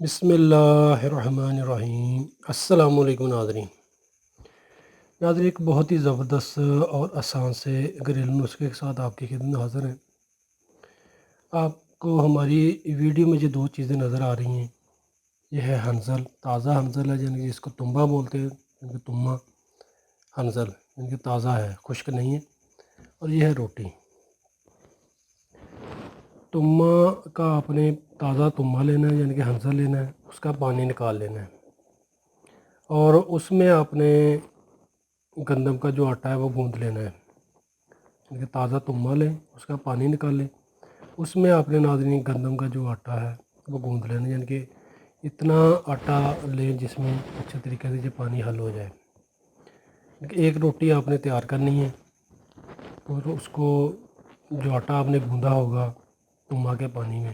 بسم اللہ الرحمن الرحیم۔ السلام علیکم ناظرین۔ ایک بہت ہی زبردست اور آسان سے گھریلو نسخے کے ساتھ آپ کی خدمت میں حاضر ہیں۔ آپ کو ہماری ویڈیو میں جو دو چیزیں نظر آ رہی ہیں، یہ ہے ہنزل، تازہ ہنزل ہے، یعنی کہ جس کو تمبا بولتے ہیں، یعنی کہ تما ہنزل، یعنی کہ تازہ ہے، خشک نہیں ہے، اور یہ ہے روٹی۔ تما کا آپ نے تازہ تما لینا ہے، یعنی کہ ہنزل لینا ہے، اس کا پانی نکال لینا ہے، اور اس میں آپ نے گندم کا جو آٹا ہے وہ گوندھ لینا ہے، یعنی کہ تازہ تما لیں، اس کا پانی نکالیں، اس میں آپ نے ناظرین گندم کا جو آٹا ہے وہ گوندھ لینا ہے، یعنی کہ اتنا آٹا لیں جس میں اچھے طریقے سے جو پانی حل ہو جائے۔ یعنی کہ ایک روٹی آپ نے تیار کرنی ہے، اور اس کو جو آٹا آپ نے گوندھا ہوگا تما کے پانی میں،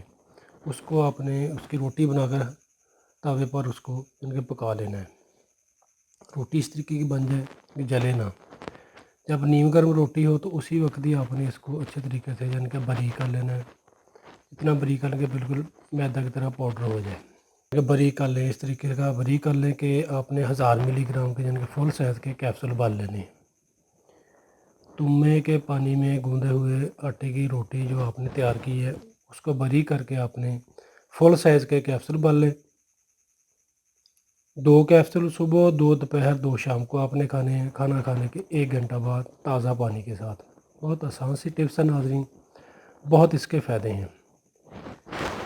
اس کو آپ نے اس کی روٹی بنا کر توے پر اس کو یعنی کہ پکا لینا ہے۔ روٹی اس طریقے کی بن جائے کہ جلے نہ۔ جب نیم گرم روٹی ہو تو اسی وقت ہی آپ نے اس کو اچھے طریقے سے یعنی کہ باریک کر لینا ہے، اتنا باریک کر کے بالکل میدا کی طرح پاؤڈر ہو جائے، کہ باریک کر لیں، اس طریقے کا باریک کر لیں کہ آپ نے 1000 ملی گرام کے یعنی کہ فل سائز کے کیپسول بال لینے ہیں۔ تمے کے پانی میں گوندھے ہوئے آٹے کی روٹی جو آپ نے تیار کی ہے، اس کو باریک کر کے آپ نے فل سائز کے کیپسول بال لیں۔ 2 کیپسول صبح، 2 دوپہر، 2 شام کو آپ نے کھانے ہیں، کھانا کھانے کے 1 گھنٹہ بعد تازہ پانی کے ساتھ۔ بہت آسان سی ٹپس ہیں ناظرین، بہت اس کے فائدے ہیں،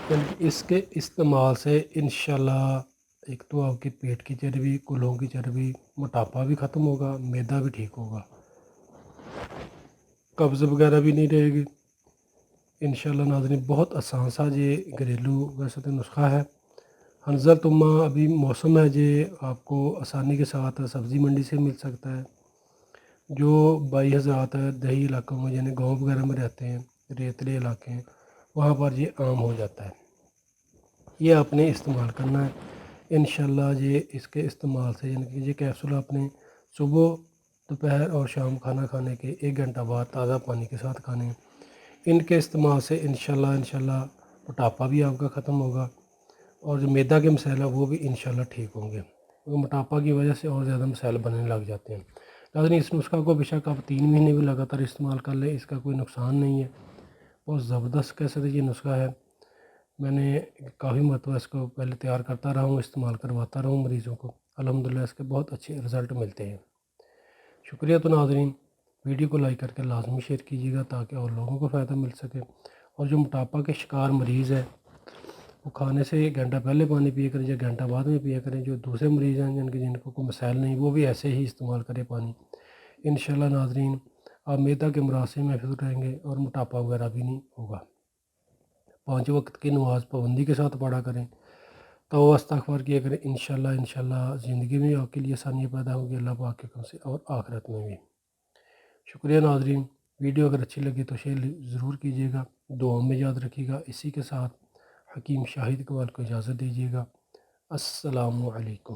یعنی کہ اس کے استعمال سے انشاءاللہ ایک تو آپ کے پیٹ کی چربی، کولوں کی چربی، موٹاپا بھی ختم ہوگا، میدا بھی ٹھیک ہوگا، قبض وغیرہ بھی نہیں رہے گی انشاءاللہ ناظرین۔ بہت آسان سا یہ گھریلو ویسے تو نسخہ ہے۔ ہنزل تما ابھی موسم ہے، یہ آپ کو آسانی کے ساتھ سبزی منڈی سے مل سکتا ہے۔ جو بھائی حضرات دیہی علاقوں میں یعنی گاؤں وغیرہ میں رہتے ہیں، ریتلے علاقے ہیں، وہاں پر یہ عام ہو جاتا ہے۔ یہ آپ نے استعمال کرنا ہے انشاءاللہ۔ یہ اس کے استعمال سے یعنی کہ یہ کیپسول آپ نے صبح، دوپہر اور شام کھانا کھانے کے 1 گھنٹہ بعد تازہ پانی کے ساتھ کھانے ہیں۔ ان کے استعمال سے انشاءاللہ موٹاپا بھی آپ کا ختم ہوگا، اور جو میدا کے مسائل ہیں وہ بھی انشاءاللہ ٹھیک ہوں گے، کیونکہ موٹاپا کی وجہ سے اور زیادہ مسائل بننے لگ جاتے ہیں۔ ناظرین اس نسخہ کو بے شک آپ 3 مہینے بھی لگاتار استعمال کر لیں، اس کا کوئی نقصان نہیں ہے، بہت زبردست کہہ سکتے یہ نسخہ ہے۔ میں نے کافی مرتبہ اس کو پہلے تیار کرتا رہا ہوں، استعمال کرواتا رہا ہوں مریضوں کو، الحمدللہ اس کے بہت اچھے رزلٹ ملتے ہیں۔ شکریہ۔ تو ناظرین ویڈیو کو لائک کر کے لازمی شیئر کیجیے گا تاکہ اور لوگوں کو فائدہ مل سکے، اور جو موٹاپا کے شکار مریض ہے وہ کھانے سے 1 گھنٹہ پہلے پانی پیا کریں یا گھنٹہ بعد میں پیا کریں۔ جو دوسرے مریض ہیں جن کو کوئی مسائل نہیں، وہ بھی ایسے ہی استعمال کریں پانی، انشاءاللہ ناظرین آپ میدا کے امراض سے محفوظ رہیں گے، اور موٹاپا وغیرہ بھی نہیں ہوگا۔ 5 وقت کی نماز پابندی کے ساتھ پڑھا کریں، توبہ استغفار کیا کریں، انشاءاللہ زندگی میں آپ کے لیے آسانیاں پیدا ہوگی اللہ پاک کے کرم سے، اور آخرت میں بھی۔ شکریہ ناظرین۔ ویڈیو اگر اچھی لگی تو شیئر ضرور کیجیے گا، دعاؤں میں یاد رکھیے گا۔ اسی کے ساتھ حکیم شاہد اقبال کو اجازت دیجیے گا۔ السلام علیکم۔